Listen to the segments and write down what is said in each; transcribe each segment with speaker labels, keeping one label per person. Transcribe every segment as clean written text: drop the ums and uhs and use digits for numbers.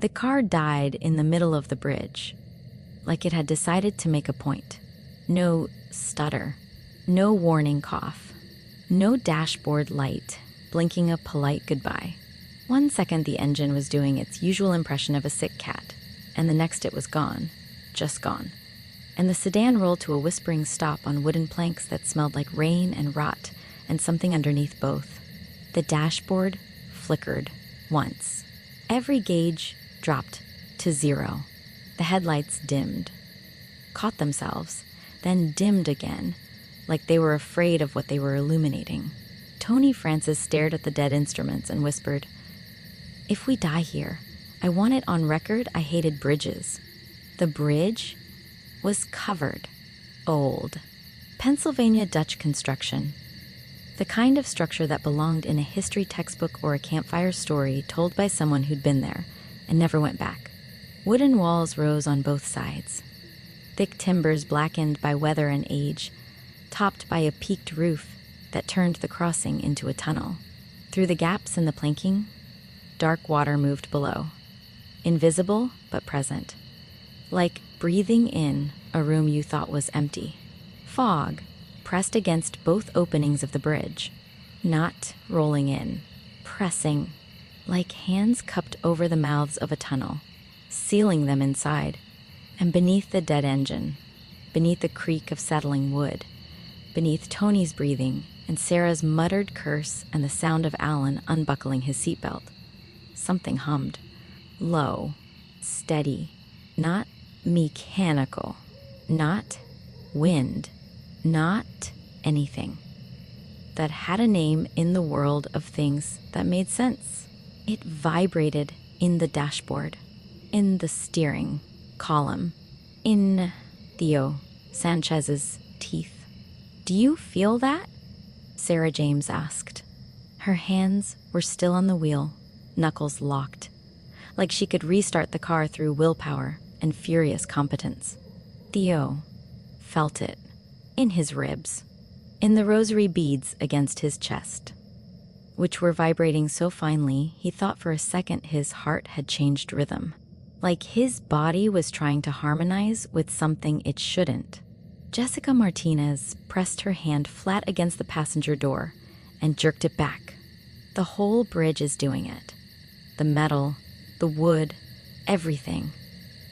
Speaker 1: The car died in the middle of the bridge, like it had decided to make a point. No stutter, no warning cough, no dashboard light blinking a polite goodbye. 1 second the engine was doing its usual impression of a sick cat, and the next it was gone, just gone. And the sedan rolled to a whispering stop on wooden planks that smelled like rain and rot and something underneath both. The dashboard flickered once. Every gauge dropped to 0. The headlights dimmed, caught themselves, then dimmed again, like they were afraid of what they were illuminating. Tony Francis stared at the dead instruments and whispered, "If we die here, I want it on record I hated bridges." The bridge was covered. Old. Pennsylvania Dutch construction. The kind of structure that belonged in a history textbook or a campfire story told by someone who'd been there and never went back. Wooden walls rose on both sides. Thick timbers blackened by weather and age, topped by a peaked roof that turned the crossing into a tunnel. Through the gaps in the planking, dark water moved below. Invisible but present. Like breathing in a room you thought was empty. Fog pressed against both openings of the bridge, not rolling in, pressing, like hands cupped over the mouths of a tunnel, sealing them inside. And beneath the dead engine, beneath the creak of settling wood, beneath Tony's breathing and Sarah's muttered curse and the sound of Alan unbuckling his seatbelt, something hummed, low, steady, not mechanical, not wind, not anything, that had a name in the world of things that made sense. It vibrated in the dashboard, in the steering column, in Theo Sanchez's teeth. "Do you feel that?" Sarah James asked. Her hands were still on the wheel, knuckles locked, like she could restart the car through willpower and furious competence. Theo felt it, in his ribs, in the rosary beads against his chest, which were vibrating so finely he thought for a second his heart had changed rhythm, like his body was trying to harmonize with something it shouldn't. Jessica Martinez pressed her hand flat against the passenger door and jerked it back. The whole bridge is doing it. The metal, the wood, everything.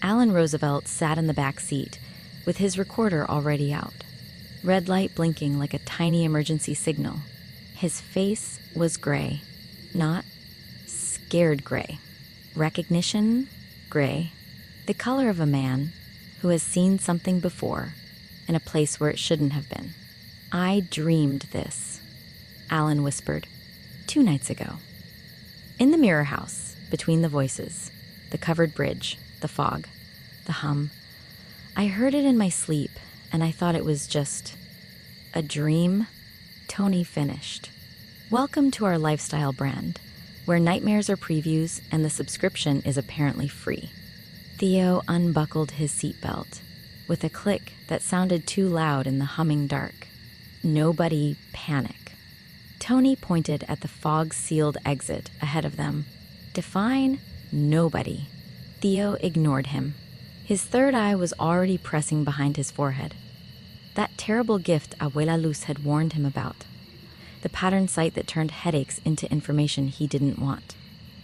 Speaker 1: Alan Roosevelt sat in the back seat with his recorder already out, red light blinking like a tiny emergency signal. His face was gray, not scared gray. Recognition gray, the color of a man who has seen something before in a place where it shouldn't have been. "I dreamed this," Alan whispered, 2 nights ago. In the mirror house, between the voices, the covered bridge, the fog, the hum, I heard it in my sleep, and I thought it was just a dream. Tony finished. "Welcome to our lifestyle brand, where nightmares are previews and the subscription is apparently free." Theo unbuckled his seatbelt with a click that sounded too loud in the humming dark. Nobody panic. Tony pointed at the fog-sealed exit ahead of them. Define nobody. Theo ignored him. His third eye was already pressing behind his forehead. That terrible gift Abuela Luz had warned him about. The pattern sight that turned headaches into information he didn't want.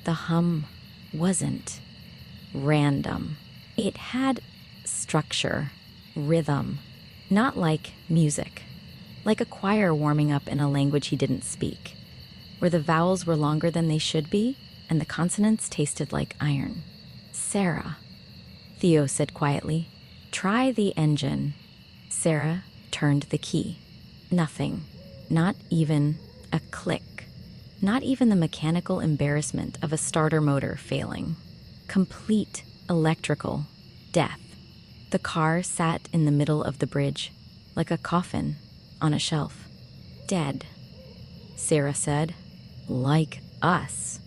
Speaker 1: The hum wasn't random. It had structure, rhythm, not like music, like a choir warming up in a language he didn't speak, where the vowels were longer than they should be and the consonants tasted like iron. "Sarah," Theo said quietly, "try the engine." Sarah turned the key. Nothing. Not even a click. Not even the mechanical embarrassment of a starter motor failing. Complete electrical death. The car sat in the middle of the bridge, like a coffin on a shelf. "Dead," Sarah said. "Like us,"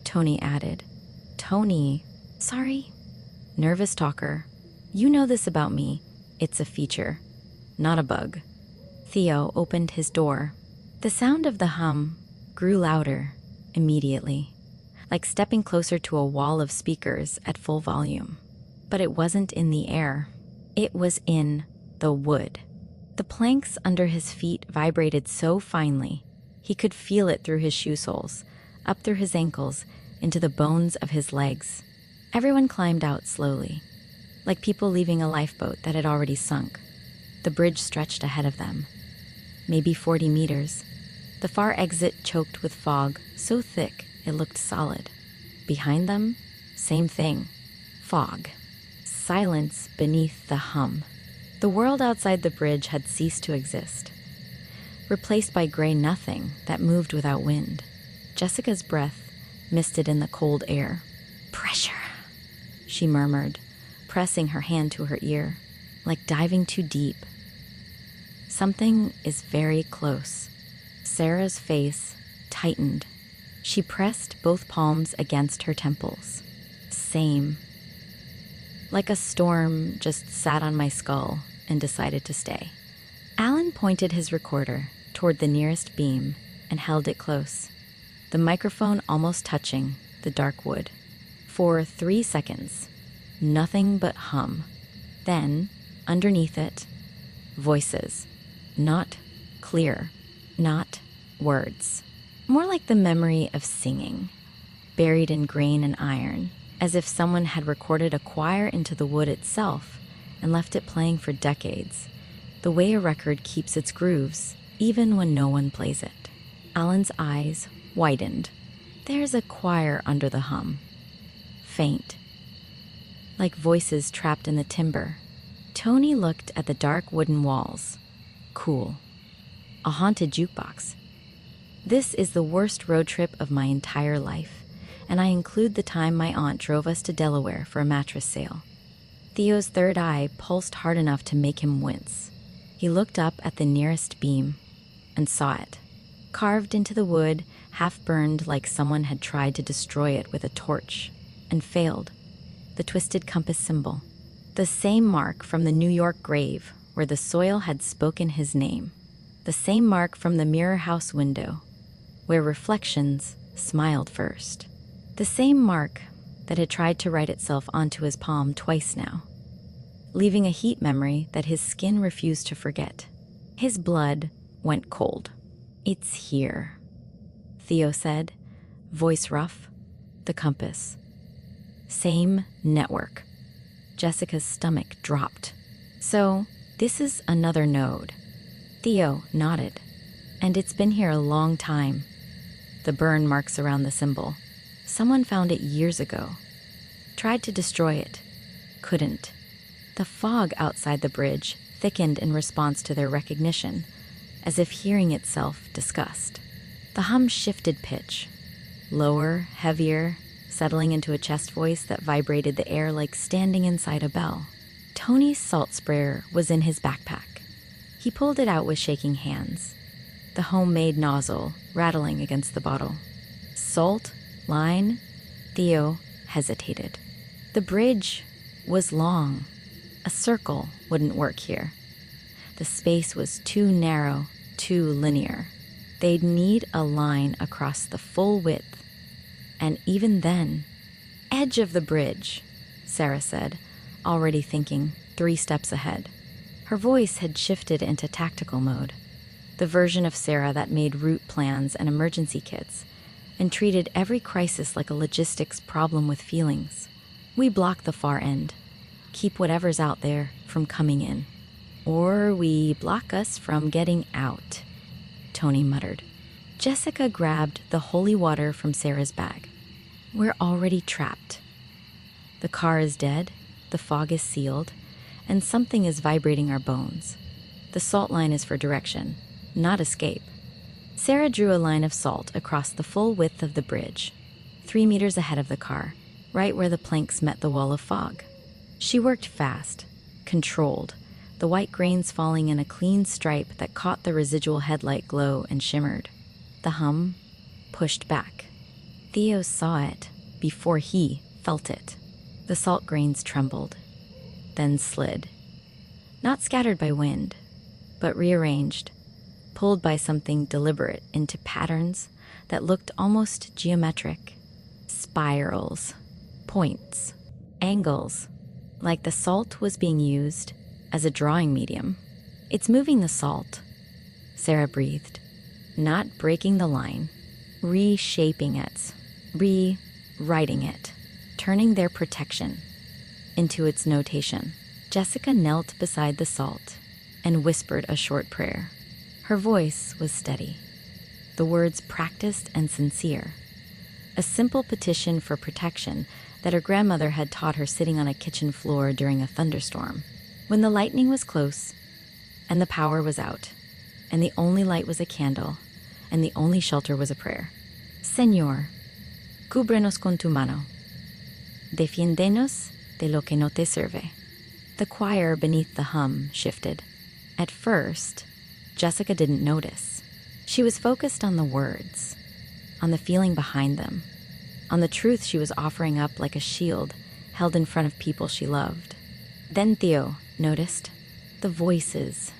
Speaker 1: Tony added. Tony, sorry? Nervous talker. You know this about me. It's a feature, not a bug. Theo opened his door. The sound of the hum grew louder immediately, like stepping closer to a wall of speakers at full volume. But it wasn't in the air. It was in the wood. The planks under his feet vibrated so finely, he could feel it through his shoe soles, up through his ankles, into the bones of his legs. Everyone climbed out slowly, like people leaving a lifeboat that had already sunk. The bridge stretched ahead of them, maybe 40 meters. The far exit choked with fog, so thick it looked solid. Behind them, same thing. Fog. Silence beneath the hum. The world outside the bridge had ceased to exist, replaced by gray nothing that moved without wind. Jessica's breath misted in the cold air. "Pressure," she murmured, pressing her hand to her ear, like diving too deep. Something is very close. Sarah's face tightened. She pressed both palms against her temples. Same. Like a storm just sat on my skull and decided to stay. Alan pointed his recorder toward the nearest beam and held it close, the microphone almost touching the dark wood. For 3 seconds, nothing but hum. Then, underneath it, voices. Not clear, not words. More like the memory of singing, buried in grain and iron, as if someone had recorded a choir into the wood itself and left it playing for decades, the way a record keeps its grooves, even when no one plays it. Alan's eyes widened. There's a choir under the hum. Faint. Like voices trapped in the timber. Tony looked at the dark wooden walls. Cool. A haunted jukebox. This is the worst road trip of my entire life, and I include the time my aunt drove us to Delaware for a mattress sale. Theo's third eye pulsed hard enough to make him wince. He looked up at the nearest beam and saw it. Carved into the wood, half burned like someone had tried to destroy it with a torch and failed. The twisted compass symbol. The same mark from the New York grave where the soil had spoken his name. The same mark from the mirror house window where reflections smiled first. The same mark that had tried to write itself onto his palm twice now, leaving a heat memory that his skin refused to forget. His blood went cold. "It's here," Theo said, voice rough. The compass. Same network. Jessica's stomach dropped. "So, this is another node." Theo nodded. "And it's been here a long time." The burn marks around the symbol. Someone found it years ago. Tried to destroy it. Couldn't. The fog outside the bridge thickened in response to their recognition, as if hearing itself discussed. The hum shifted pitch. Lower, heavier, settling into a chest voice that vibrated the air like standing inside a bell. Tony's salt sprayer was in his backpack. He pulled it out with shaking hands, the homemade nozzle rattling against the bottle. Salt? Line? Theo hesitated. The bridge was long. A circle wouldn't work here. The space was too narrow, too linear. They'd need a line across the full width. And even then, edge of the bridge, Sarah said, already thinking 3 steps ahead. Her voice had shifted into tactical mode, the version of Sarah that made route plans and emergency kits, and treated every crisis like a logistics problem with feelings. We block the far end, keep whatever's out there from coming in. Or we block us from getting out, Tony muttered. Jessica grabbed the holy water from Sarah's bag. We're already trapped. The car is dead, the fog is sealed, and something is vibrating our bones. The salt line is for direction, not escape. Sarah drew a line of salt across the full width of the bridge, 3 meters ahead of the car, right where the planks met the wall of fog. She worked fast, controlled, the white grains falling in a clean stripe that caught the residual headlight glow and shimmered. The hum pushed back. Theo saw it before he felt it. The salt grains trembled, then slid. Not scattered by wind, but rearranged, pulled by something deliberate into patterns that looked almost geometric. spirals, points, angles, like the salt was being used as a drawing medium. It's moving the salt, Sarah breathed, not breaking the line, reshaping it, rewriting it, turning their protection into its notation. Jessica knelt beside the salt and whispered a short prayer. Her voice was steady, the words practiced and sincere. A simple petition for protection that her grandmother had taught her sitting on a kitchen floor during a thunderstorm. When the lightning was close, and the power was out, and the only light was a candle, and the only shelter was a prayer. Señor, cúbrenos con tu mano. Defiéndenos de lo que no te sirve. The choir beneath the hum shifted. At first, Jessica didn't notice. She was focused on the words, on the feeling behind them, on the truth she was offering up like a shield held in front of people she loved. Then Theo noticed the voices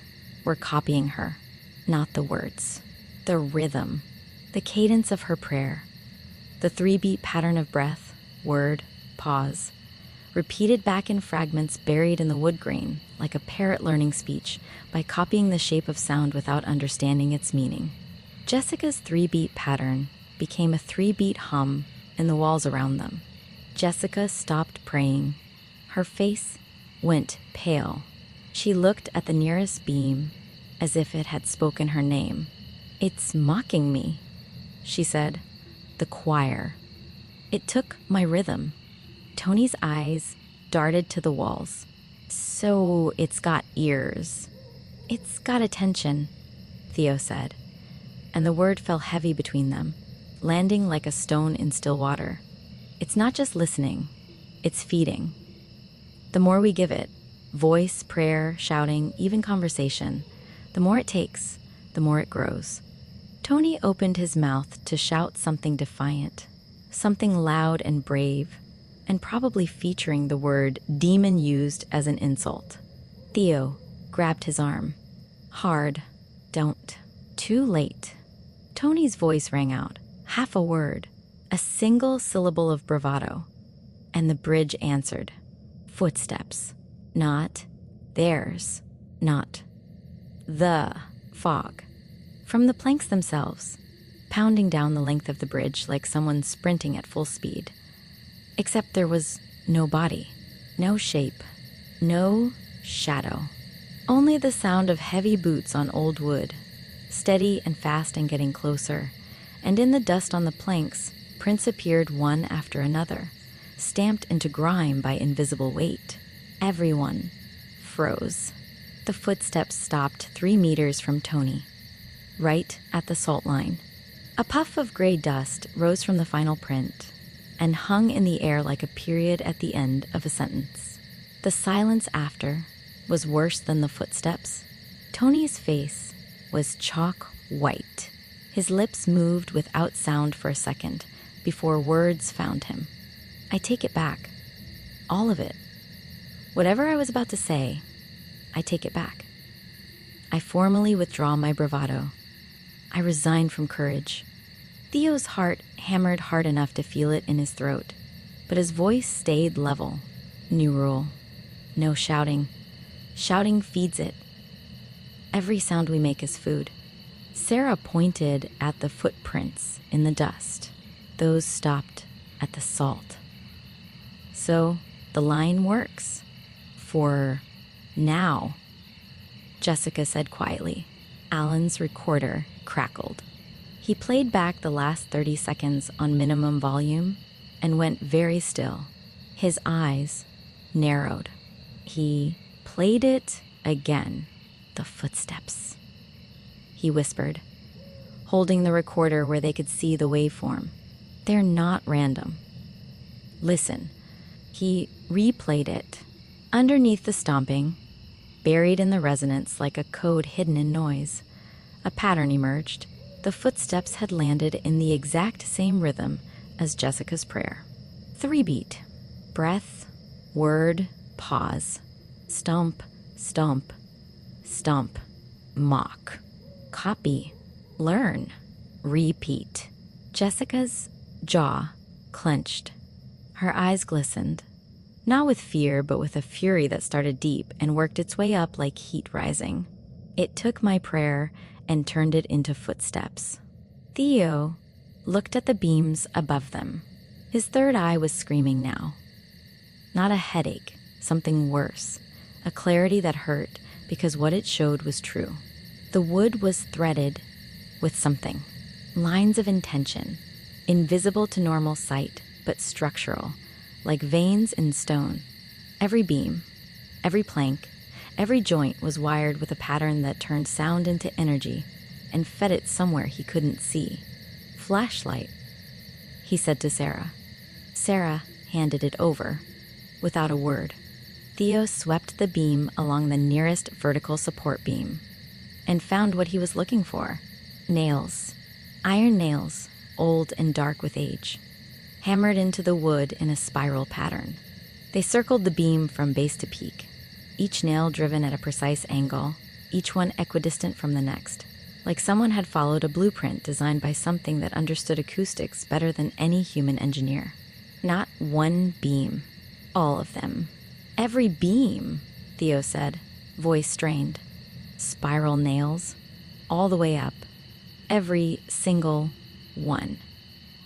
Speaker 1: were copying her, not the words. The rhythm, the cadence of her prayer, the 3-beat pattern of breath, word, pause, repeated back in fragments buried in the wood grain, like a parrot learning speech by copying the shape of sound without understanding its meaning. Jessica's 3-beat pattern became a 3-beat hum in the walls around them. Jessica stopped praying. Her face went pale. She looked at the nearest beam as if it had spoken her name. "It's mocking me," she said. The choir. It took my rhythm. Tony's eyes darted to the walls. "So it's got ears. It's got attention," Theo said, and the word fell heavy between them, landing like a stone in still water. "It's not just listening, it's feeding. The more we give it, voice, prayer, shouting, even conversation, the more it takes, the more it grows." Tony opened his mouth to shout something defiant, something loud and brave, and probably featuring the word demon used as an insult. Theo grabbed his arm. "Hard. Don't." Too late. Tony's voice rang out, half a word, a single syllable of bravado, and the bridge answered. Footsteps. Not theirs. Not the fog. From the planks themselves, pounding down the length of the bridge like someone sprinting at full speed. Except there was no body, no shape, no shadow. Only the sound of heavy boots on old wood, steady and fast and getting closer. And in the dust on the planks, prints appeared one after another, stamped into grime by invisible weight. Everyone froze. The footsteps stopped 3 meters from Tony, right at the salt line. A puff of gray dust rose from the final print and hung in the air like a period at the end of a sentence. The silence after was worse than the footsteps. Tony's face was chalk white. His lips moved without sound for a second before words found him. "I take it back. All of it. Whatever I was about to say, I take it back. I formally withdraw my bravado. I resign from courage." Theo's heart hammered hard enough to feel it in his throat, but his voice stayed level. New rule. No shouting. Shouting feeds it. Every sound we make is food. Sarah pointed at the footprints in the dust. Those stopped at the salt. So the line works. For now, Jessica said quietly. Alan's recorder crackled. He played back the last 30 seconds on minimum volume and went very still. His eyes narrowed. He played it again. "The footsteps," he whispered, holding the recorder where they could see the waveform. "They're not random. Listen." He replayed it. Underneath the stomping, buried in the resonance like a code hidden in noise, a pattern emerged. The footsteps had landed in the exact same rhythm as Jessica's prayer. 3-beat. Breath, word, pause. Stomp, stomp, stomp. Mock. Copy. Learn. Repeat. Jessica's jaw clenched. Her eyes glistened, not with fear, but with a fury that started deep and worked its way up like heat rising. It took my prayer and turned it into footsteps. Theo looked at the beams above them. His third eye was screaming now. Not a headache, something worse. A clarity that hurt because what it showed was true. The wood was threaded with something. Lines of intention, invisible to normal sight, but structural, like veins in stone. Every beam, every plank, every joint was wired with a pattern that turned sound into energy and fed it somewhere he couldn't see. "Flashlight," he said to Sarah. Sarah handed it over, without a word. Theo swept the beam along the nearest vertical support beam and found what he was looking for. Nails. Iron nails, old and dark with age, hammered into the wood in a spiral pattern. They circled the beam from base to peak, each nail driven at a precise angle, each one equidistant from the next, like someone had followed a blueprint designed by something that understood acoustics better than any human engineer. Not one beam, all of them. "Every beam," Theo said, voice strained. Spiral nails, all the way up. Every single one.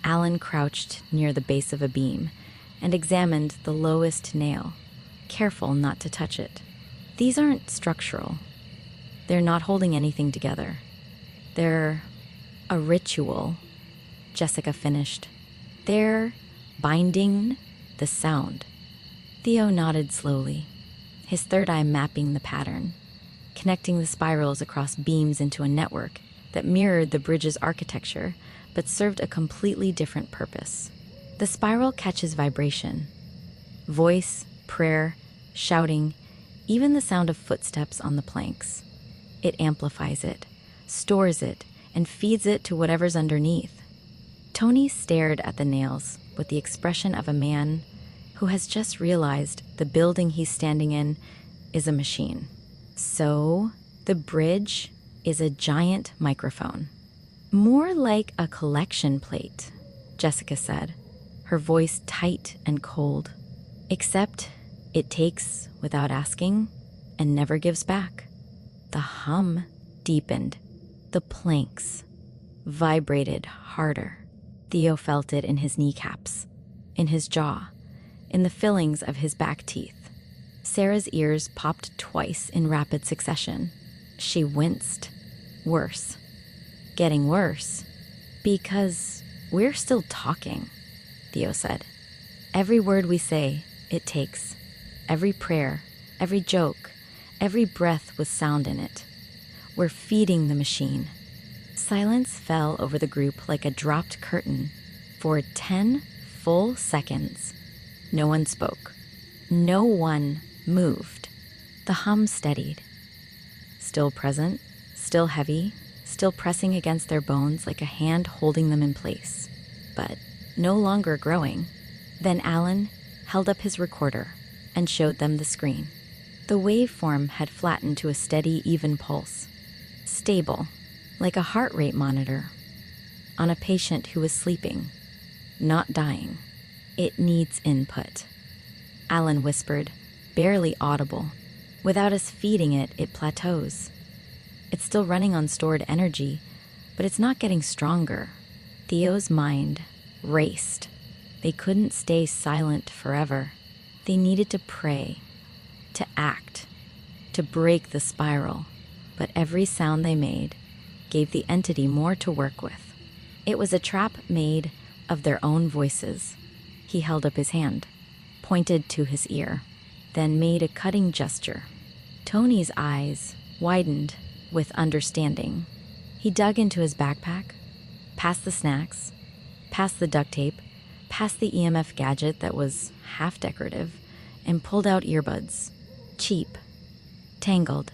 Speaker 1: Alan crouched near the base of a beam and examined the lowest nail, careful not to touch it. "These aren't structural. They're not holding anything together. They're a ritual," Jessica finished. "They're binding the sound." Theo nodded slowly, his third eye mapping the pattern, connecting the spirals across beams into a network that mirrored the bridge's architecture but served a completely different purpose. The spiral catches vibration. Voice, prayer, shouting, even the sound of footsteps on the planks. It amplifies it, stores it, and feeds it to whatever's underneath. Tony stared at the nails with the expression of a man who has just realized the building he's standing in is a machine. "So, the bridge is a giant microphone. More like a collection plate," Jessica said, her voice tight and cold. "Except it takes without asking and never gives back." The hum deepened. The planks vibrated harder. Theo felt it in his kneecaps, in his jaw, in the fillings of his back teeth. Sarah's ears popped twice in rapid succession. She winced. Worse. Getting worse. "Because we're still talking," Theo said. "Every word we say, it takes. Every prayer, every joke, every breath with sound in it. We're feeding the machine." Silence fell over the group like a dropped curtain. For 10 full seconds, no one spoke. No one moved. The hum steadied. Still present, still heavy, still pressing against their bones like a hand holding them in place, but no longer growing. Then Alan held up his recorder and showed them the screen. The waveform had flattened to a steady, even pulse. Stable, like a heart rate monitor on a patient who was sleeping, not dying. "It needs input," Alan whispered, barely audible. "Without us feeding it, it plateaus. It's still running on stored energy, but it's not getting stronger." Theo's mind raced. They couldn't stay silent forever. They needed to pray, to act, to break the spiral. But every sound they made gave the entity more to work with. It was a trap made of their own voices. He held up his hand, pointed to his ear, then made a cutting gesture. Tony's eyes widened with understanding. He dug into his backpack, past the snacks, past the duct tape, past the EMF gadget that was half decorative, and pulled out earbuds. Cheap. Tangled.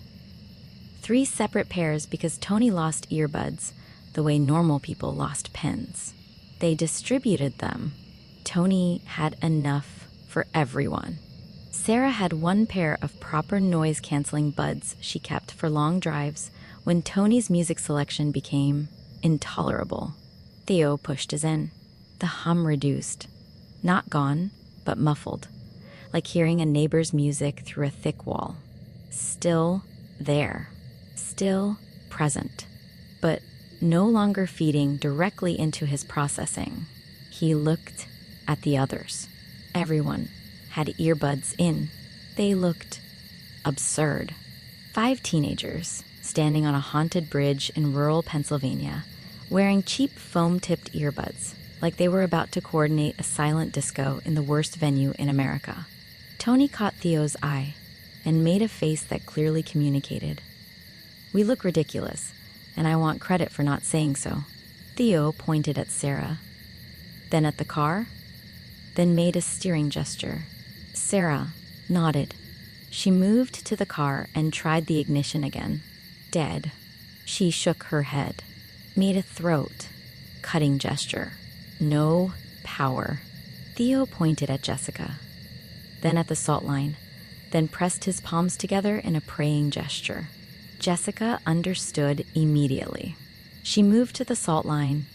Speaker 1: 3 separate pairs because Tony lost earbuds the way normal people lost pens. They distributed them. Tony had enough for everyone. Sarah had 1 pair of proper noise-canceling buds she kept for long drives when Tony's music selection became intolerable. Theo pushed his in. The hum reduced. Not gone, but muffled, like hearing a neighbor's music through a thick wall. Still there, still present, but no longer feeding directly into his processing. He looked at the others. Everyone had earbuds in. They looked absurd. 5 teenagers standing on a haunted bridge in rural Pennsylvania, wearing cheap foam-tipped earbuds, like they were about to coordinate a silent disco in the worst venue in America. Tony caught Theo's eye and made a face that clearly communicated. "We look ridiculous, and I want credit for not saying so." Theo pointed at Sarah, then at the car, then made a steering gesture. Sarah nodded. She moved to the car and tried the ignition again. Dead. She shook her head, made a throat-cutting gesture. No power. Theo pointed at Jessica, then at the salt line, then pressed his palms together in a praying gesture. Jessica understood immediately. She moved to the salt line,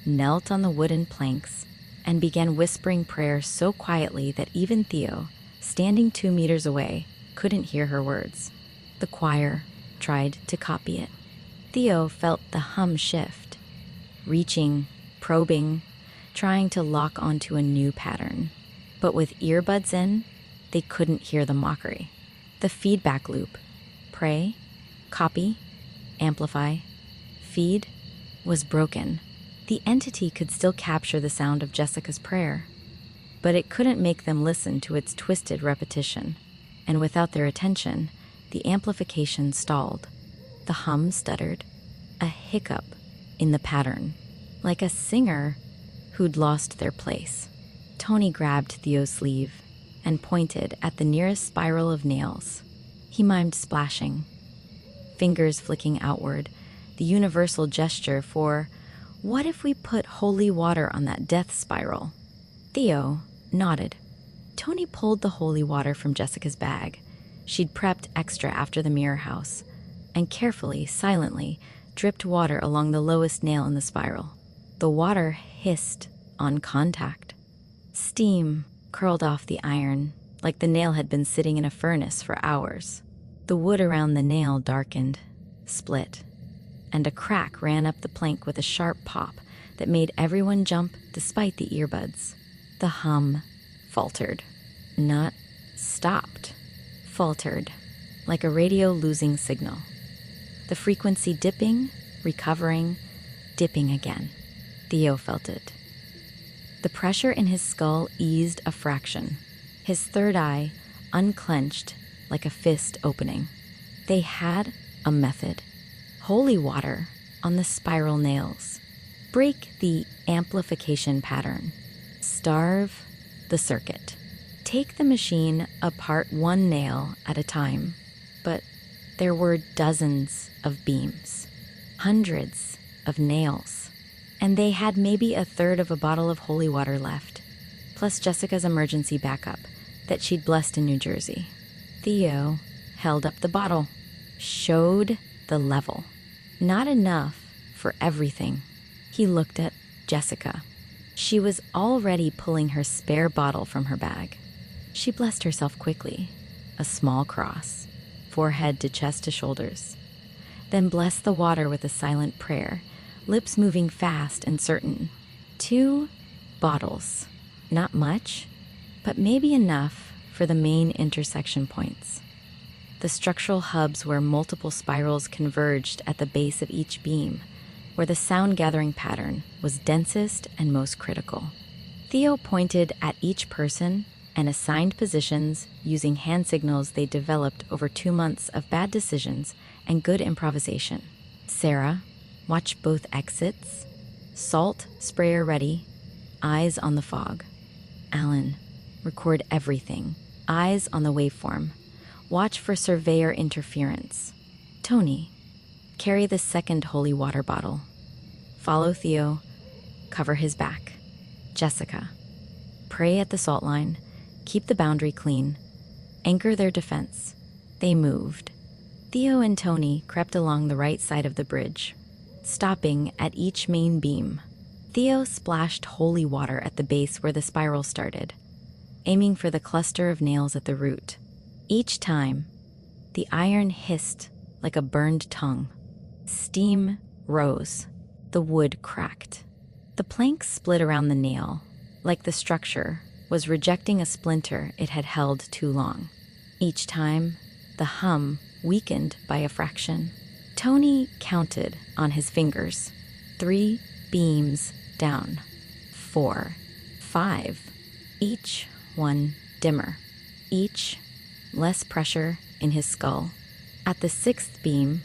Speaker 1: knelt on the wooden planks, and began whispering prayers so quietly that even Theo, standing 2 meters away, couldn't hear her words. The choir tried to copy it. Theo felt the hum shift, reaching, probing, trying to lock onto a new pattern. But with earbuds in, they couldn't hear the mockery. The feedback loop, pray, copy, amplify, feed, was broken. The entity could still capture the sound of Jessica's prayer, but it couldn't make them listen to its twisted repetition. And without their attention, the amplification stalled. The hum stuttered, a hiccup in the pattern, like a singer who'd lost their place. Tony grabbed Theo's sleeve and pointed at the nearest spiral of nails. He mimed splashing, fingers flicking outward, the universal gesture for, "What if we put holy water on that death spiral?" Theo nodded. Tony pulled the holy water from Jessica's bag. She'd prepped extra after the mirror house, and carefully, silently, dripped water along the lowest nail in the spiral. The water hissed on contact. Steam curled off the iron, like the nail had been sitting in a furnace for hours. The wood around the nail darkened, split, and a crack ran up the plank with a sharp pop that made everyone jump despite the earbuds. The hum faltered, not stopped, faltered, like a radio losing signal. The frequency dipping, recovering, dipping again. Theo felt it. The pressure in his skull eased a fraction. His third eye unclenched like a fist opening. They had a method. Holy water on the spiral nails. Break the amplification pattern. Starve the circuit. Take the machine apart one nail at a time. But there were dozens of beams, hundreds of nails, and they had maybe a third of a bottle of holy water left, plus Jessica's emergency backup that she'd blessed in New Jersey. Theo held up the bottle, showed the level. Not enough for everything. He looked at Jessica. She was already pulling her spare bottle from her bag. She blessed herself quickly, a small cross, forehead to chest to shoulders. Then blessed the water with a silent prayer, lips moving fast and certain. 2 bottles. Not much, but maybe enough for the main intersection points. The structural hubs where multiple spirals converged at the base of each beam, where the sound-gathering pattern was densest and most critical. Theo pointed at each person and assigned positions using hand signals they developed over 2 months of bad decisions and good improvisation. Sarah, watch both exits. Salt sprayer ready, eyes on the fog. Alan, record everything, eyes on the waveform. Watch for surveyor interference. Tony, carry the second holy water bottle. Follow Theo, cover his back. Jessica, pray at the salt line, keep the boundary clean, anchor their defense. They moved. Theo and Tony crept along the right side of the bridge, stopping at each main beam. Theo splashed holy water at the base where the spiral started, aiming for the cluster of nails at the root. Each time, the iron hissed like a burned tongue. Steam rose. The wood cracked. The plank split around the nail, like the structure was rejecting a splinter it had held too long. Each time, the hum weakened by a fraction. Tony counted on his fingers. 3 beams down. 4, 5. Each one dimmer. Each less pressure in his skull. At the 6th beam,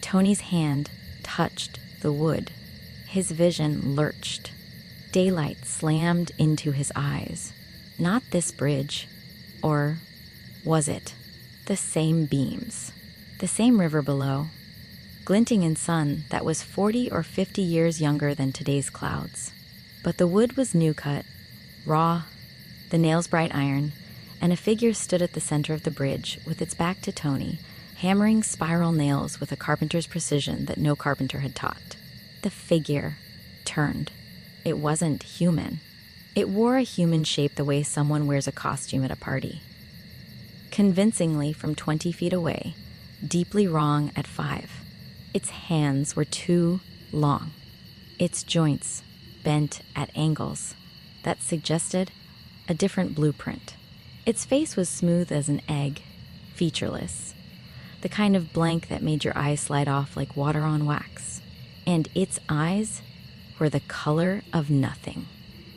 Speaker 1: Tony's hand touched the wood. His vision lurched. Daylight slammed into his eyes. Not this bridge. Or was it? The same beams. The same river below, glinting in sun that was 40 or 50 years younger than today's clouds. But the wood was new-cut, raw, the nails bright iron, and a figure stood at the center of the bridge with its back to Tony, hammering spiral nails with a carpenter's precision that no carpenter had taught. The figure turned. It wasn't human. It wore a human shape the way someone wears a costume at a party. Convincingly from 20 feet away, deeply wrong at 5. Its hands were too long. Its joints bent at angles that suggested a different blueprint. Its face was smooth as an egg, featureless, the kind of blank that made your eyes slide off like water on wax. And its eyes were the color of nothing.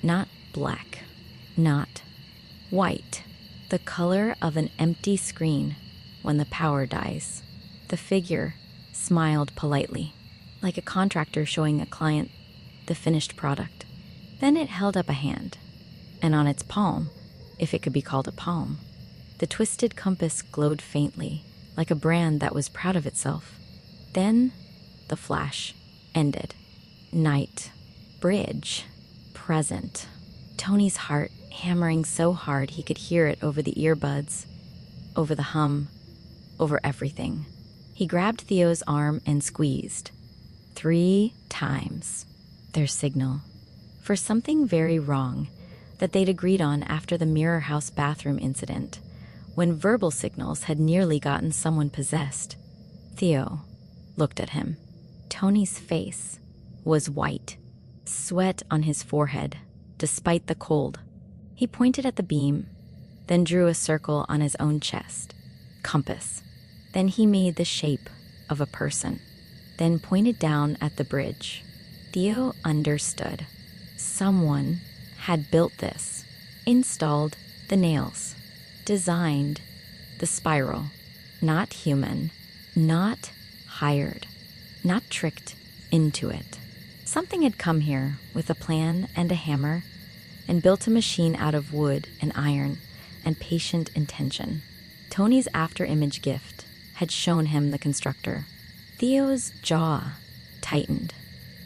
Speaker 1: Not black, not white. The color of an empty screen when the power dies. The figure smiled politely, like a contractor showing a client the finished product. Then it held up a hand, and on its palm, if it could be called a palm, the twisted compass glowed faintly, like a brand that was proud of itself. Then the flash ended. Night. Bridge. Present. Tony's heart hammering so hard he could hear it over the earbuds, over the hum, over everything. He grabbed Theo's arm and squeezed. 3 times. Their signal. For something very wrong that they'd agreed on after the Mirror House bathroom incident, when verbal signals had nearly gotten someone possessed. Theo looked at him. Tony's face was white, sweat on his forehead, despite the cold. He pointed at the beam, then drew a circle on his own chest. Compass. Then he made the shape of a person, then pointed down at the bridge. Theo understood. Someone had built this, installed the nails, designed the spiral. Not human, not hired, not tricked into it. Something had come here with a plan and a hammer and built a machine out of wood and iron and patient intention. Tony's after-image gift had shown him the constructor. Theo's jaw tightened.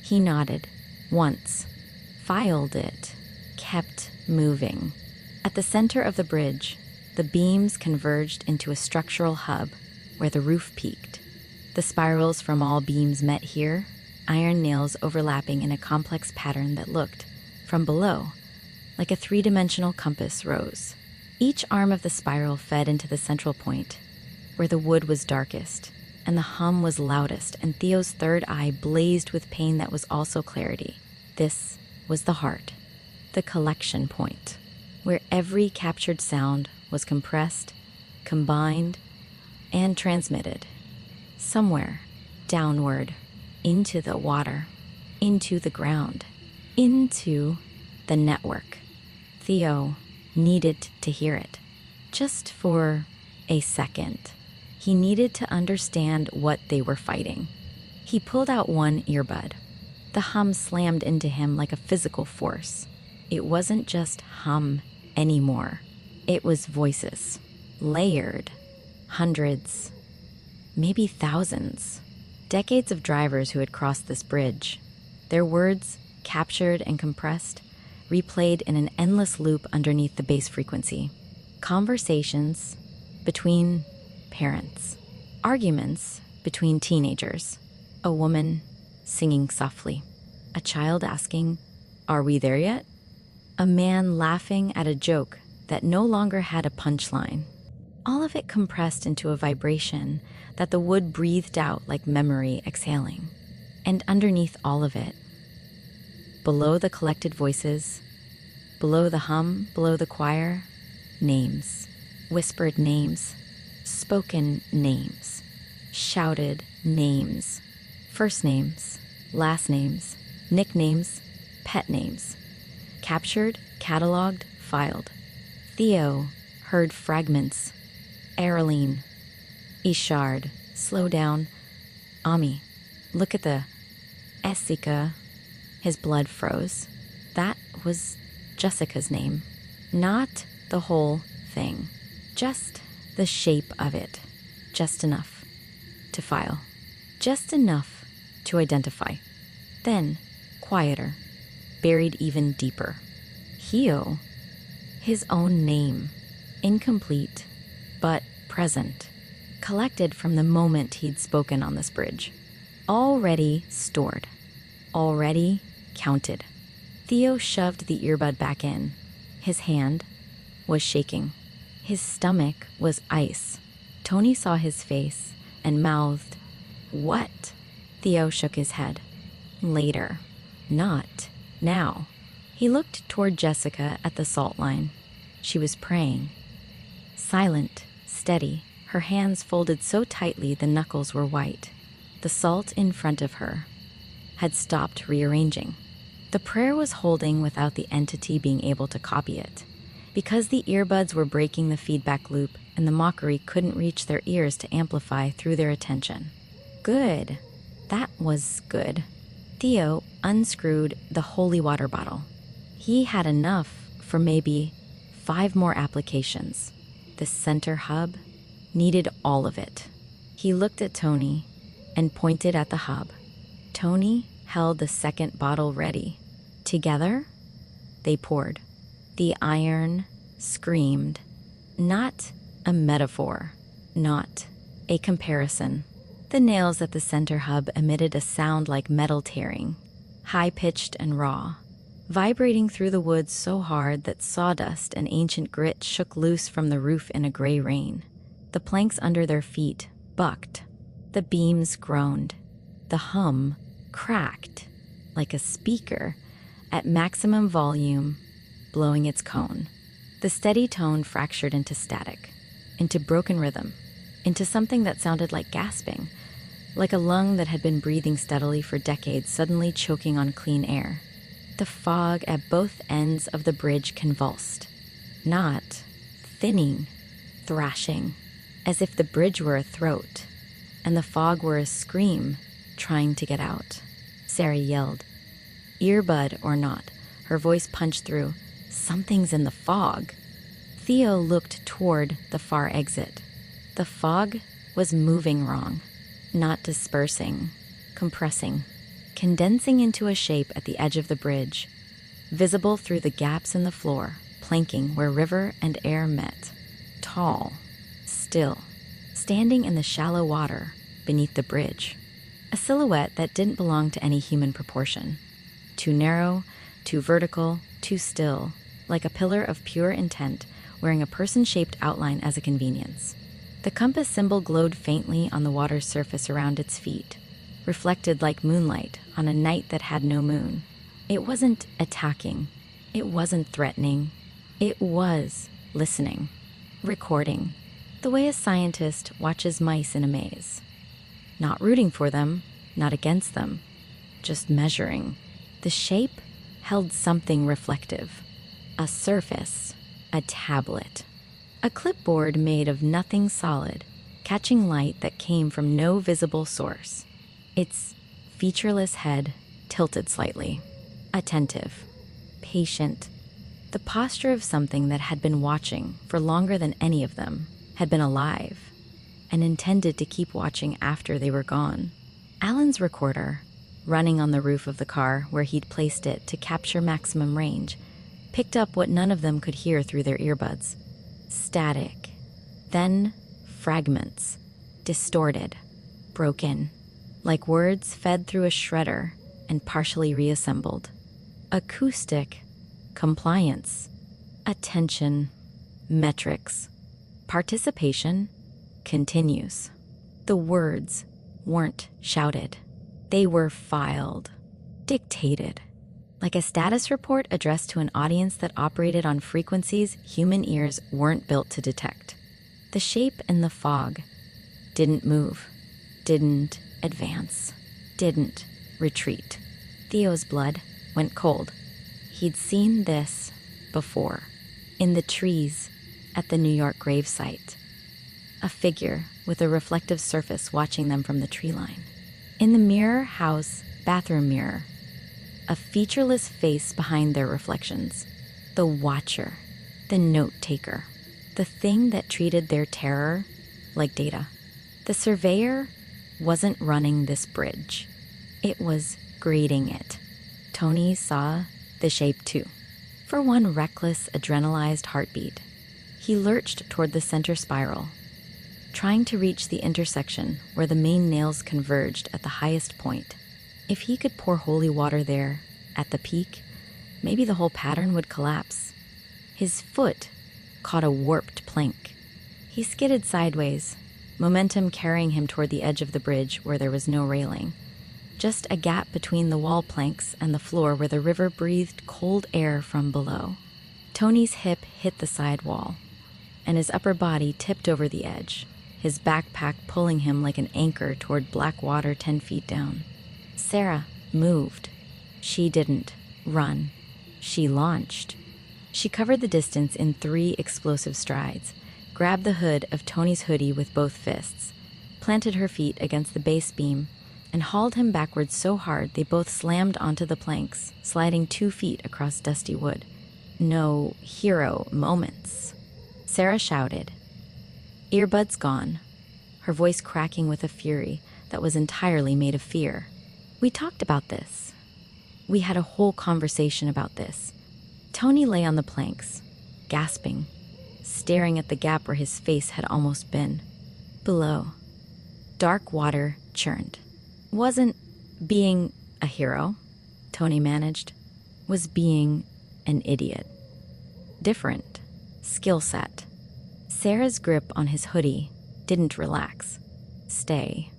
Speaker 1: He nodded once, filed it, kept moving. At the center of the bridge, the beams converged into a structural hub where the roof peaked. The spirals from all beams met here, iron nails overlapping in a complex pattern that looked, from below, like a 3-dimensional compass rose. Each arm of the spiral fed into the central point, where the wood was darkest, and the hum was loudest, and Theo's third eye blazed with pain that was also clarity. This was the heart, the collection point, where every captured sound was compressed, combined, and transmitted. Somewhere, downward, into the water, into the ground, into the network. Theo needed to hear it, just for a second. He needed to understand what they were fighting. He pulled out one earbud. The hum slammed into him like a physical force. It wasn't just hum anymore. It was voices, layered, hundreds, maybe thousands. Decades of drivers who had crossed this bridge. Their words, captured and compressed, replayed in an endless loop underneath the bass frequency. Conversations between parents. Arguments between teenagers. A woman singing softly. A child asking Are we there yet? A man laughing at a joke that no longer had a punchline. All of it compressed into a vibration that the wood breathed out like memory exhaling. And underneath all of it, below the collected voices, below the hum, below the choir, names, whispered names, spoken names, shouted names, first names, last names, nicknames, pet names, captured, cataloged, filed. Theo heard fragments. Araline, Ishard, slow down. Ami, look at the Essika. His blood froze. That was Jessica's name. Not the whole thing. Just the shape of it. Just enough to file. Just enough to identify. Then, quieter, buried even deeper. Theo, his own name. Incomplete, but present. Collected from the moment he'd spoken on this bridge. Already stored. Already counted. Theo shoved the earbud back in. His hand was shaking. His stomach was ice. Tony saw his face and mouthed, "What?" Theo shook his head. Later. Not now. He looked toward Jessica at the salt line. She was praying. Silent, steady, her hands folded so tightly the knuckles were white. The salt in front of her had stopped rearranging. The prayer was holding without the entity being able to copy it. Because the earbuds were breaking the feedback loop and the mockery couldn't reach their ears to amplify through their attention. Good. That was good. Theo unscrewed the holy water bottle. He had enough for maybe 5 more applications. The center hub needed all of it. He looked at Tony and pointed at the hub. Tony held the second bottle ready. Together, they poured. The iron screamed. Not a metaphor, not a comparison. The nails at the center hub emitted a sound like metal tearing, high-pitched and raw, vibrating through the woods so hard that sawdust and ancient grit shook loose from the roof in a gray rain. The planks under their feet bucked. The beams groaned. The hum cracked like a speaker at maximum volume, blowing its cone. The steady tone fractured into static, into broken rhythm, into something that sounded like gasping, like a lung that had been breathing steadily for decades suddenly choking on clean air. The fog at both ends of the bridge convulsed, not thinning, thrashing, as if the bridge were a throat, and the fog were a scream trying to get out. Sarah yelled. Earbud or not, her voice punched through. Something's in the fog. Theo looked toward the far exit. The fog was moving wrong, not dispersing, compressing, condensing into a shape at the edge of the bridge, visible through the gaps in the floor, planking where river and air met. Tall, still, standing in the shallow water beneath the bridge. A silhouette that didn't belong to any human proportion. Too narrow, too vertical, too still, like a pillar of pure intent wearing a person-shaped outline as a convenience. The compass symbol glowed faintly on the water's surface around its feet, reflected like moonlight on a night that had no moon. It wasn't attacking. It wasn't threatening. It was listening, recording, the way a scientist watches mice in a maze. Not rooting for them, not against them, just measuring. The shape held something reflective. A surface, a tablet. A clipboard made of nothing solid, catching light that came from no visible source. Its featureless head tilted slightly. Attentive, patient. The posture of something that had been watching for longer than any of them, had been alive, and intended to keep watching after they were gone. Alan's recorder, running on the roof of the car where he'd placed it to capture maximum range, picked up what none of them could hear through their earbuds. Static. Then fragments. Distorted. Broken. Like words fed through a shredder and partially reassembled. acoustic, compliance, attention, metrics, participation, continues. The words weren't shouted. They were filed, dictated, like a status report addressed to an audience that operated on frequencies human ears weren't built to detect. The shape in the fog didn't move, didn't advance, didn't retreat. Theo's blood went cold. He'd seen this before, in the trees at the New York gravesite. A figure with a reflective surface watching them from the tree line. In the mirror house bathroom mirror, a featureless face behind their reflections. The watcher, the note-taker, the thing that treated their terror like data. The surveyor wasn't running this bridge. It was grading it. Tony saw the shape too. For one reckless, adrenalized heartbeat, he lurched toward the center spiral, trying to reach the intersection where the main nails converged at the highest point. If he could pour holy water there, at the peak, maybe the whole pattern would collapse. His foot caught a warped plank. He skidded sideways, momentum carrying him toward the edge of the bridge where there was no railing. Just a gap between the wall planks and the floor where the river breathed cold air from below. Tony's hip hit the side wall, and his upper body tipped over the edge, his backpack pulling him like an anchor toward black water 10 feet down. Sarah moved. She didn't run. She launched. She covered the distance in 3 explosive strides, grabbed the hood of Tony's hoodie with both fists, planted her feet against the base beam, and hauled him backwards so hard they both slammed onto the planks, sliding 2 feet across dusty wood. No hero moments. Sarah shouted, earbuds gone, her voice cracking with a fury that was entirely made of fear. We talked about this. We had a whole conversation about this. Tony lay on the planks, gasping, staring at the gap where his face had almost been. Below, dark water churned. Wasn't being a hero, Tony managed, was being an idiot. Different skill set. Sarah's grip on his hoodie didn't relax. Stay.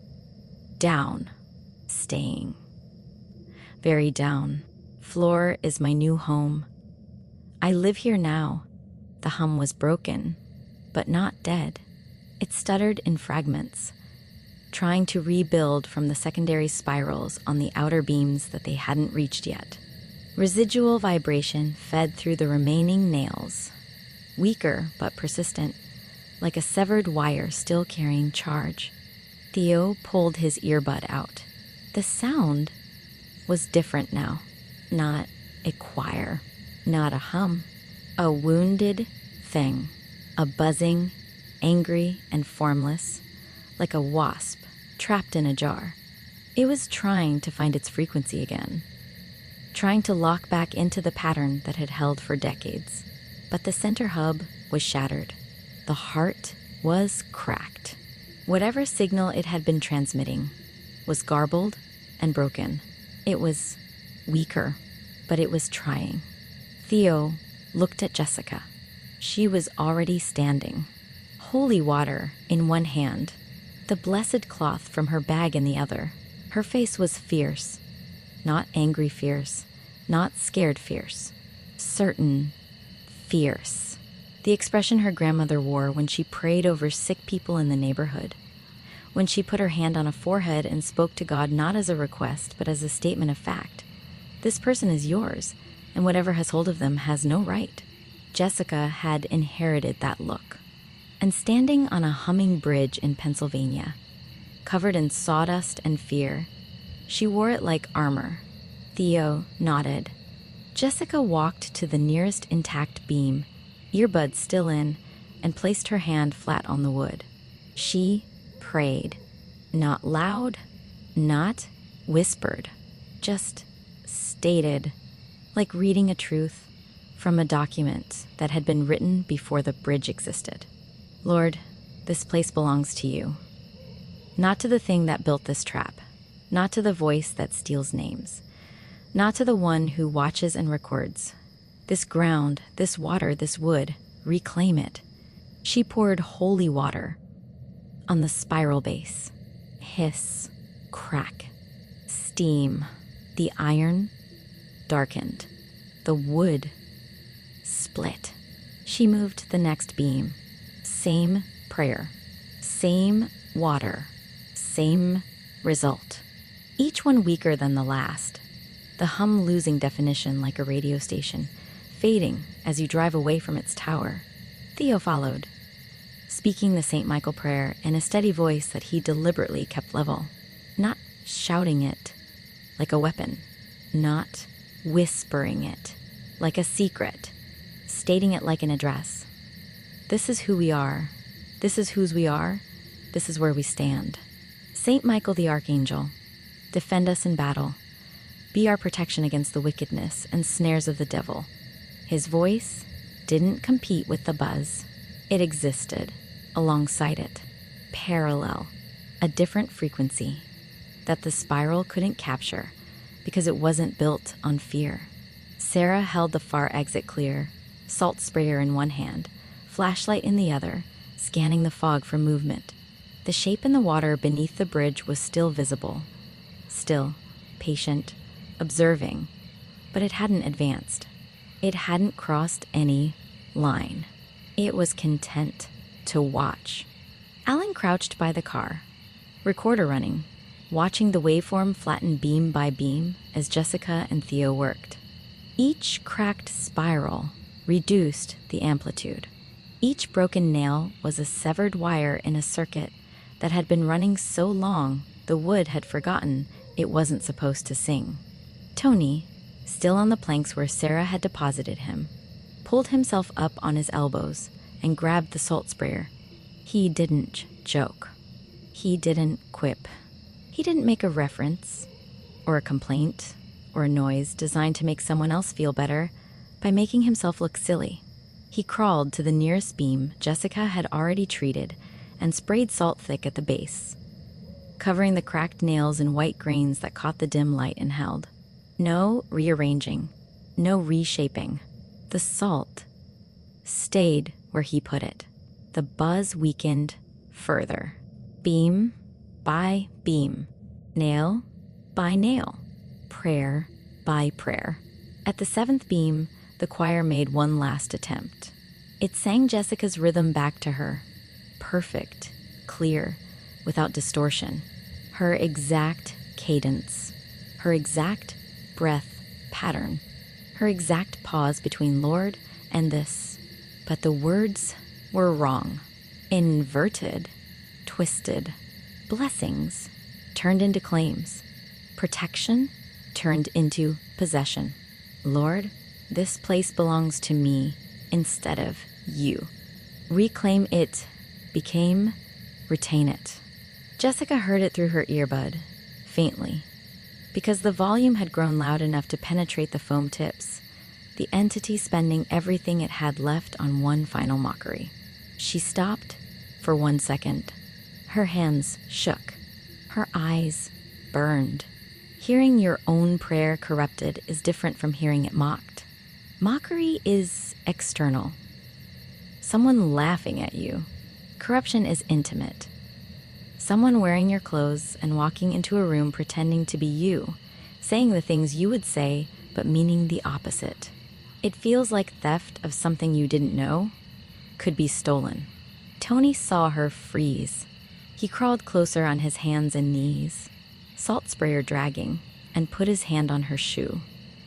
Speaker 1: Down. Staying. Very down. Floor is my new home. I live here now. The hum was broken, but not dead. It stuttered in fragments, trying to rebuild from the secondary spirals on the outer beams that they hadn't reached yet. Residual vibration fed through the remaining nails, weaker but persistent, like a severed wire still carrying charge. Theo pulled his earbud out. The sound was different now. Not a choir, not a hum. A wounded thing, a buzzing, angry and formless, like a wasp trapped in a jar. It was trying to find its frequency again, trying to lock back into the pattern that had held for decades. But the center hub was shattered. The heart was cracked. Whatever signal it had been transmitting was garbled and broken. It was weaker, but it was trying. Theo looked at Jessica. She was already standing, holy water in one hand, the blessed cloth from her bag in the other. Her face was fierce, not angry fierce, not scared fierce, certain fierce. The expression her grandmother wore when she prayed over sick people in the neighborhood, when she put her hand on a forehead and spoke to God not as a request, but as a statement of fact. This person is yours, and whatever has hold of them has no right. Jessica had inherited that look. And standing on a humming bridge in Pennsylvania, covered in sawdust and fear, she wore it like armor. Theo nodded. Jessica walked to the nearest intact beam, earbuds still in, and placed her hand flat on the wood. She prayed. Not loud, not whispered, just stated, like reading a truth from a document that had been written before the bridge existed. Lord, this place belongs to you. Not to the thing that built this trap, not to the voice that steals names, not to the one who watches and records. This ground, this water, this wood, reclaim it. She poured holy water on the spiral base. Hiss, crack, steam. The iron darkened. The wood split. She moved the next beam. Same prayer. Same water. Same result. Each one weaker than the last. The hum losing definition like a radio station, fading as you drive away from its tower. Theo followed, speaking the St. Michael prayer in a steady voice that he deliberately kept level, not shouting it like a weapon, not whispering it like a secret, stating it like an address. This is who we are. This is whose we are. This is where we stand. St. Michael the Archangel, defend us in battle. Be our protection against the wickedness and snares of the devil. His voice didn't compete with the buzz. It existed alongside it, parallel, a different frequency that the spiral couldn't capture because it wasn't built on fear. Sarah held the far exit clear, salt sprayer in one hand, flashlight in the other, scanning the fog for movement. The shape in the water beneath the bridge was still visible, still, patient, observing, but it hadn't advanced. It hadn't crossed any line. It was content to watch. Alan crouched by the car, recorder running, watching the waveform flatten beam by beam as Jessica and Theo worked. Each cracked spiral reduced the amplitude. Each broken nail was a severed wire in a circuit that had been running so long the wood had forgotten it wasn't supposed to sing. Tony, still on the planks where Sarah had deposited him, pulled himself up on his elbows and grabbed the salt sprayer. He didn't joke. He didn't quip. He didn't make a reference or a complaint or a noise designed to make someone else feel better by making himself look silly. He crawled to the nearest beam Jessica had already treated and sprayed salt thick at the base, covering the cracked nails in white grains that caught the dim light and held. No rearranging, no reshaping. The salt stayed where he put it. The buzz weakened further. Beam by beam, nail by nail, prayer by prayer. At the seventh beam, the choir made one last attempt. It sang Jessica's rhythm back to her. Perfect, clear, without distortion. Her exact cadence. Her exact breath pattern. Her exact pause between Lord and this. But the words were wrong. Inverted, twisted. Blessings turned into claims. Protection turned into possession. Lord, this place belongs to me instead of you. Reclaim it became retain it. Jessica heard it through her earbud, faintly, because the volume had grown loud enough to penetrate the foam tips, the entity spending everything it had left on one final mockery. She stopped for 1 second. Her hands shook. Her eyes burned. Hearing your own prayer corrupted is different from hearing it mocked. Mockery is external. Someone laughing at you. Corruption is intimate. Someone wearing your clothes and walking into a room pretending to be you, saying the things you would say but meaning the opposite. It feels like theft of something you didn't know could be stolen. Tony saw her freeze. He crawled closer on his hands and knees, salt sprayer dragging, and put his hand on her shoe.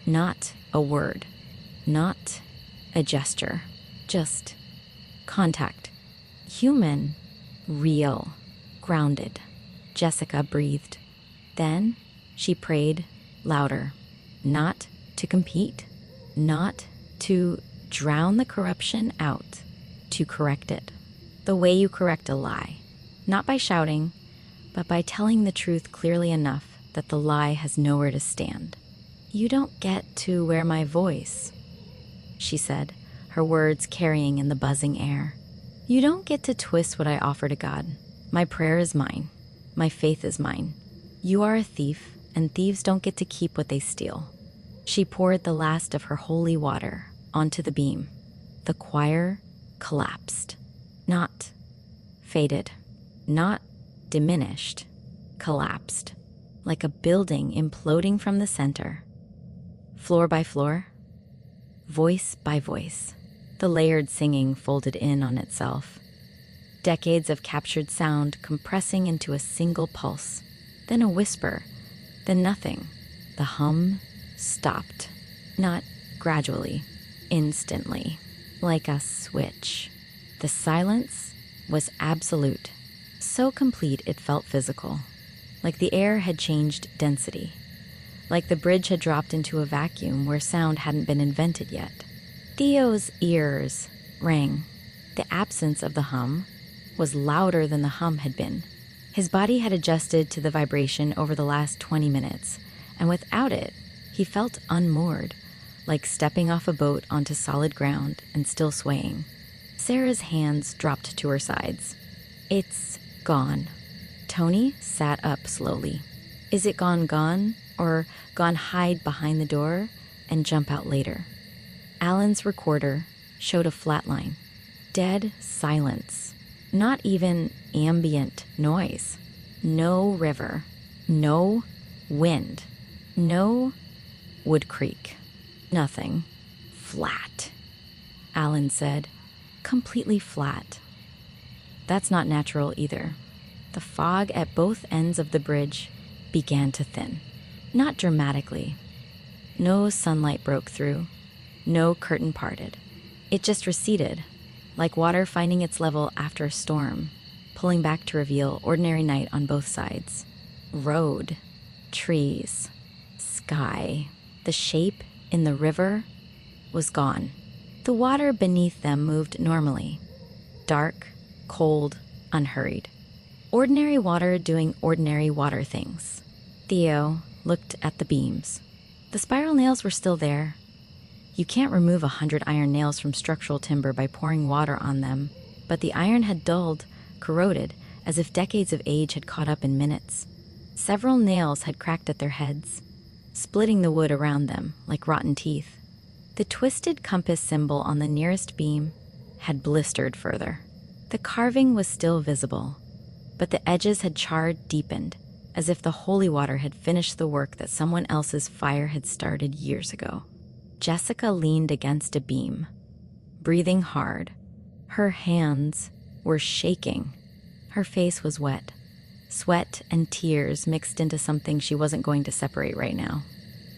Speaker 1: Not a word, not a gesture, just contact. Human, real, grounded. Jessica breathed. Then she prayed louder, not to compete, not to drown the corruption out, to correct it. The way you correct a lie, not by shouting, but by telling the truth clearly enough that the lie has nowhere to stand. You don't get to wear my voice, she said, her words carrying in the buzzing air. You don't get to twist what I offer to God. My prayer is mine. My faith is mine. You are a thief, and thieves don't get to keep what they steal. She poured the last of her holy water onto the beam. The choir collapsed. Not faded, not diminished, collapsed, like a building imploding from the center. Floor by floor, voice by voice, the layered singing folded in on itself. Decades of captured sound compressing into a single pulse, then a whisper, then nothing. The hum stopped, not gradually, instantly, like a switch. The silence was absolute, so complete it felt physical, like the air had changed density, like the bridge had dropped into a vacuum where sound hadn't been invented yet. Theo's ears rang. The absence of the hum was louder than the hum had been. His body had adjusted to the vibration over the last 20 minutes, and without it, he felt unmoored, like stepping off a boat onto solid ground and still swaying. Sarah's hands dropped to her sides. It's gone. Tony sat up slowly. Is it gone, or gone hide behind the door and jump out later? Alan's recorder showed a flat line. Dead silence. Not even ambient noise. No river. No wind. No Wood Creek. Nothing. Flat. Alan said. Completely flat. That's not natural either. The fog at both ends of the bridge began to thin. Not dramatically. No sunlight broke through. No curtain parted. It just receded, like water finding its level after a storm, pulling back to reveal ordinary night on both sides. Road, trees, sky. The shape in the river was gone. The water beneath them moved normally. Dark, cold, unhurried. Ordinary water doing ordinary water things. Theo looked at the beams. The spiral nails were still there. You can't remove 100 iron nails from structural timber by pouring water on them, but the iron had dulled, corroded, as if decades of age had caught up in minutes. Several nails had cracked at their heads, splitting the wood around them like rotten teeth. The twisted compass symbol on the nearest beam had blistered further. The carving was still visible, but the edges had charred, deepened, as if the holy water had finished the work that someone else's fire had started years ago. Jessica leaned against a beam, breathing hard. Her hands were shaking. Her face was wet. Sweat and tears mixed into something she wasn't going to separate right now.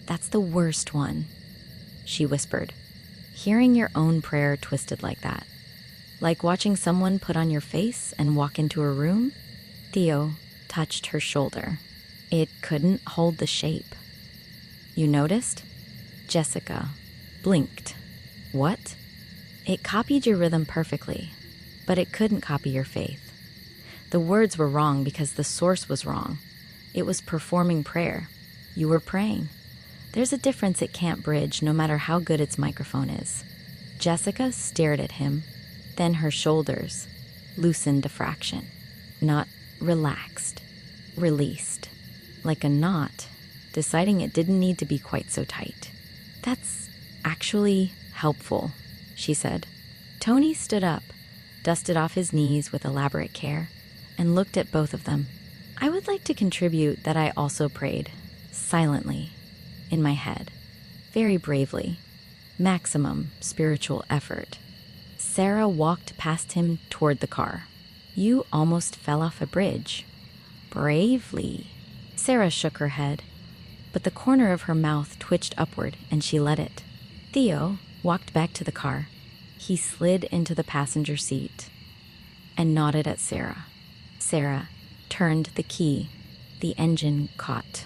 Speaker 1: That's the worst one, she whispered. Hearing your own prayer twisted like that. Like watching someone put on your face and walk into a room. Theo touched her shoulder. It couldn't hold the shape. You noticed? Jessica blinked. What? It copied your rhythm perfectly, but it couldn't copy your faith. The words were wrong because the source was wrong. It was performing prayer. You were praying. There's a difference it can't bridge, no matter how good its microphone is. Jessica stared at him, then her shoulders loosened a fraction. Not relaxed, released, like a knot, deciding it didn't need to be quite so tight. That's actually helpful, she said. Tony stood up, dusted off his knees with elaborate care, and looked at both of them. I would like to contribute that I also prayed, silently, in my head, very bravely, maximum spiritual effort. Sarah walked past him toward the car. You almost fell off a bridge. Bravely. Sarah shook her head, but the corner of her mouth twitched upward and she let it. Theo walked back to the car. He slid into the passenger seat and nodded at Sarah. Sarah turned the key. The engine caught.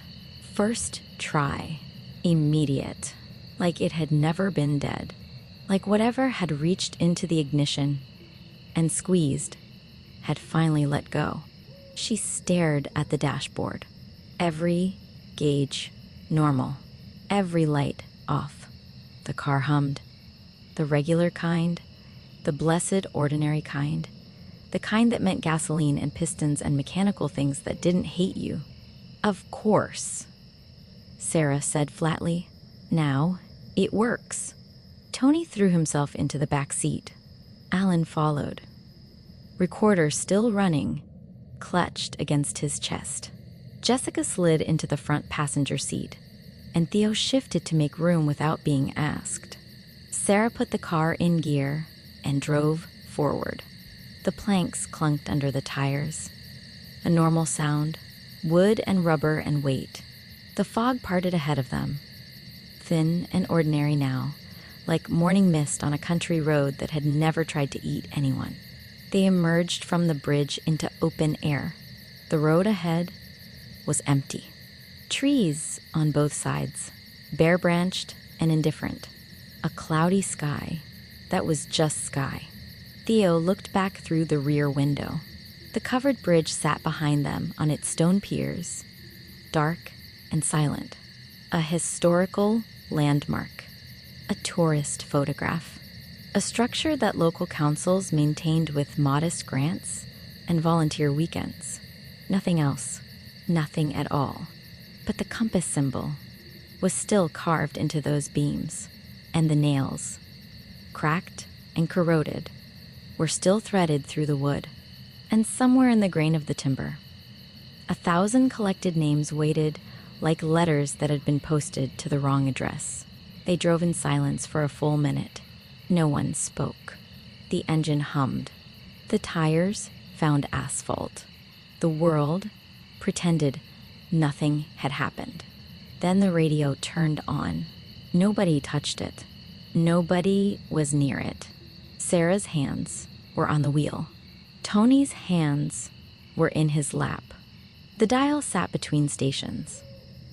Speaker 1: First try. Immediate. Like it had never been dead. Like whatever had reached into the ignition and squeezed had finally let go. She stared at the dashboard. Every gauge normal. Every light off. The car hummed. The regular kind. The blessed ordinary kind. The kind that meant gasoline and pistons and mechanical things that didn't hate you. Of course, Sarah said flatly. Now, it works. Tony threw himself into the back seat. Alan followed. Recorder still running, clutched against his chest. Jessica slid into the front passenger seat, and Theo shifted to make room without being asked. Sarah put the car in gear and drove forward. The planks clunked under the tires. A normal sound, wood and rubber and weight. The fog parted ahead of them, thin and ordinary now, like morning mist on a country road that had never tried to eat anyone. They emerged from the bridge into open air. The road ahead was empty. Trees on both sides, bare-branched and indifferent. A cloudy sky that was just sky. Theo looked back through the rear window. The covered bridge sat behind them on its stone piers, dark and silent. A historical landmark. A tourist photograph. A structure that local councils maintained with modest grants and volunteer weekends. Nothing else. Nothing at all. But the compass symbol was still carved into those beams, and the nails, cracked and corroded, were still threaded through the wood, and somewhere in the grain of the timber. 1,000 collected names waited like letters that had been posted to the wrong address. They drove in silence for a full minute. No one spoke. The engine hummed. The tires found asphalt. The world pretended nothing had happened. Then the radio turned on. Nobody touched it. Nobody was near it. Sarah's hands were on the wheel. Tony's hands were in his lap. The dial sat between stations.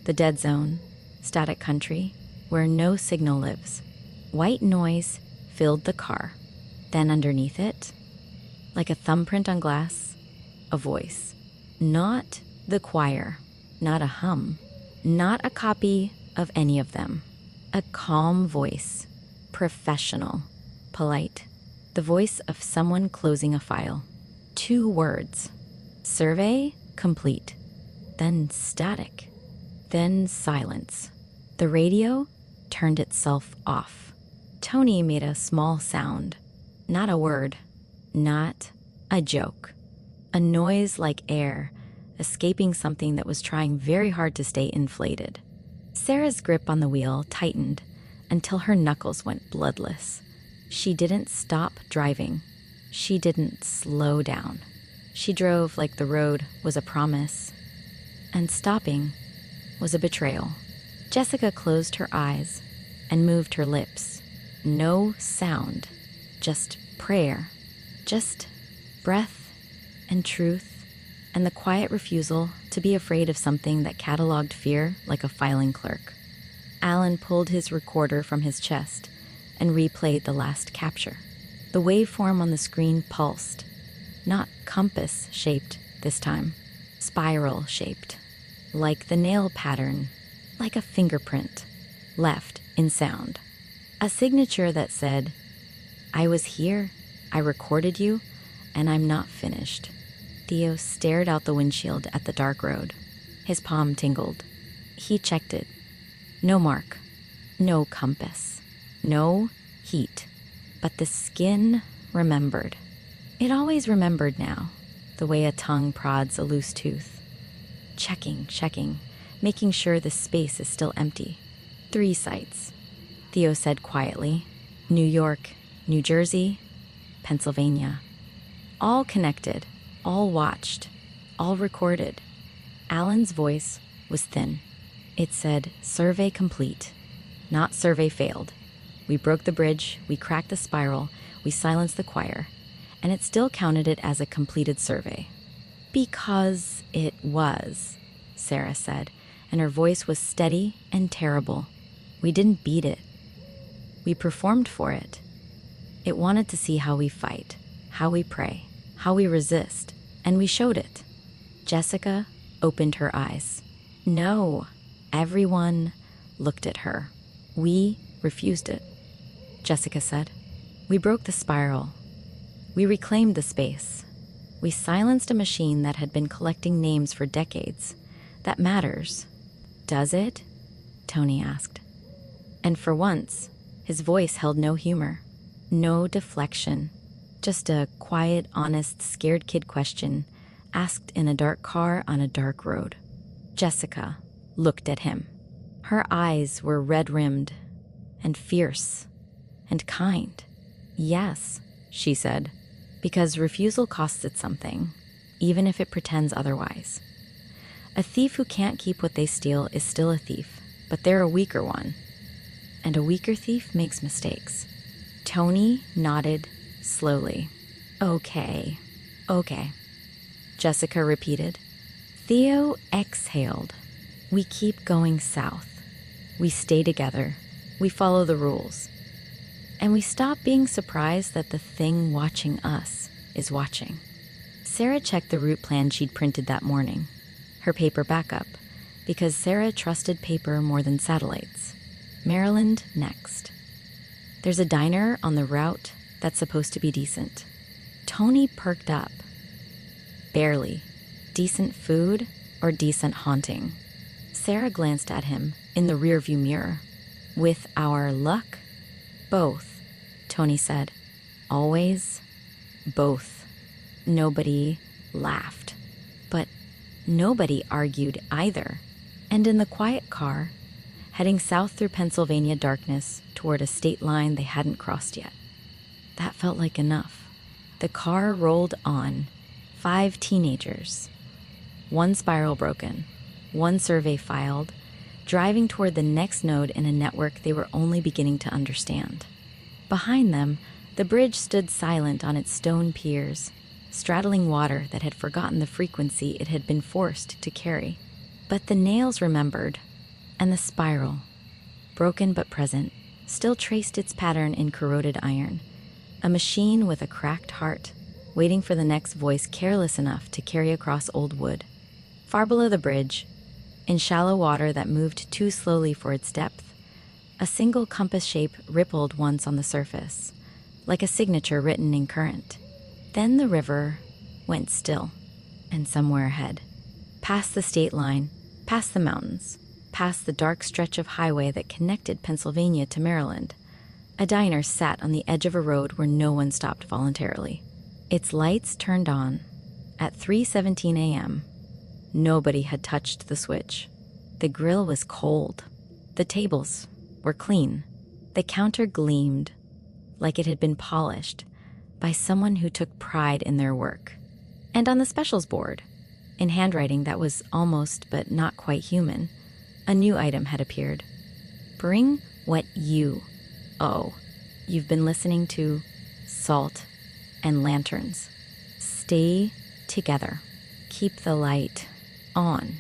Speaker 1: The dead zone, static country, where no signal lives. White noise filled the car. Then underneath it, like a thumbprint on glass, a voice. Not the choir, not a hum, not a copy of any of them. A calm voice, professional, polite. The voice of someone closing a file. 2 words. Survey complete. Then static. Then silence. The radio turned itself off. Tony made a small sound. Not a word. Not a joke. A noise like air escaping something that was trying very hard to stay inflated. Sarah's grip on the wheel tightened until her knuckles went bloodless. She didn't stop driving. She didn't slow down. She drove like the road was a promise, and stopping was a betrayal. Jessica closed her eyes and moved her lips. No sound, just prayer, just breath and truth, and the quiet refusal to be afraid of something that cataloged fear like a filing clerk. Alan pulled his recorder from his chest and replayed the last capture. The waveform on the screen pulsed, not compass-shaped this time, spiral-shaped, like the nail pattern, like a fingerprint, left in sound. A signature that said, "I was here, I recorded you, and I'm not finished." Theo stared out the windshield at the dark road. His palm tingled. He checked it. No mark, no compass, no heat. But the skin remembered. It always remembered now, the way a tongue prods a loose tooth. Checking, making sure the space is still empty. 3 sites, Theo said quietly. New York, New Jersey, Pennsylvania. All connected, all watched, all recorded. Alan's voice was thin. It said, "Survey complete," not "survey failed." We broke the bridge, we cracked the spiral, we silenced the choir, and it still counted it as a completed survey. "Because it was," Sarah said, and her voice was steady and terrible. "We didn't beat it. We performed for it. It wanted to see how we fight, how we pray, how we resist, and we showed it." Jessica opened her eyes. No, everyone looked at her. "We refused it," Jessica said. "We broke the spiral. We reclaimed the space. We silenced a machine that had been collecting names for decades. That matters." "Does it?" Tony asked. And for once, his voice held no humor, no deflection, just a quiet, honest, scared kid question asked in a dark car on a dark road. Jessica looked at him. Her eyes were red-rimmed and fierce and kind. "Yes," she said, "because refusal costs it something, even if it pretends otherwise. A thief who can't keep what they steal is still a thief, but they're a weaker one. And a weaker thief makes mistakes." Tony nodded slowly. Okay. Jessica repeated. Theo exhaled. "We keep going south. We stay together. We follow the rules. And we stop being surprised that the thing watching us is watching." Sarah checked the route plan she'd printed that morning, her paper backup, because Sarah trusted paper more than satellites. Maryland next. There's a diner on the route that's supposed to be decent. Tony perked up. Barely. Decent food or decent haunting? Sarah glanced at him in the rearview mirror. "With our luck, both," Tony said. "Always both." Nobody laughed, but nobody argued either. And in the quiet car, heading south through Pennsylvania darkness toward a state line they hadn't crossed yet, that felt like enough. The car rolled on. 5 teenagers. 1 spiral broken, 1 survey filed, driving toward the next node in a network they were only beginning to understand. Behind them, the bridge stood silent on its stone piers, straddling water that had forgotten the frequency it had been forced to carry. But the nails remembered, and the spiral, broken but present, still traced its pattern in corroded iron, a machine with a cracked heart, waiting for the next voice careless enough to carry across old wood. Far below the bridge, in shallow water that moved too slowly for its depth, a single compass shape rippled once on the surface, like a signature written in current. Then the river went still, and somewhere ahead, past the state line, past the mountains, past the dark stretch of highway that connected Pennsylvania to Maryland, a diner sat on the edge of a road where no one stopped voluntarily. Its lights turned on at 3:17 a.m. Nobody had touched the switch. The grill was cold. The tables were clean. The counter gleamed like it had been polished by someone who took pride in their work. And on the specials board, in handwriting that was almost but not quite human, a new item had appeared. "Bring what you owe." You've been listening to Salt and Lanterns. Stay together. Keep the light on.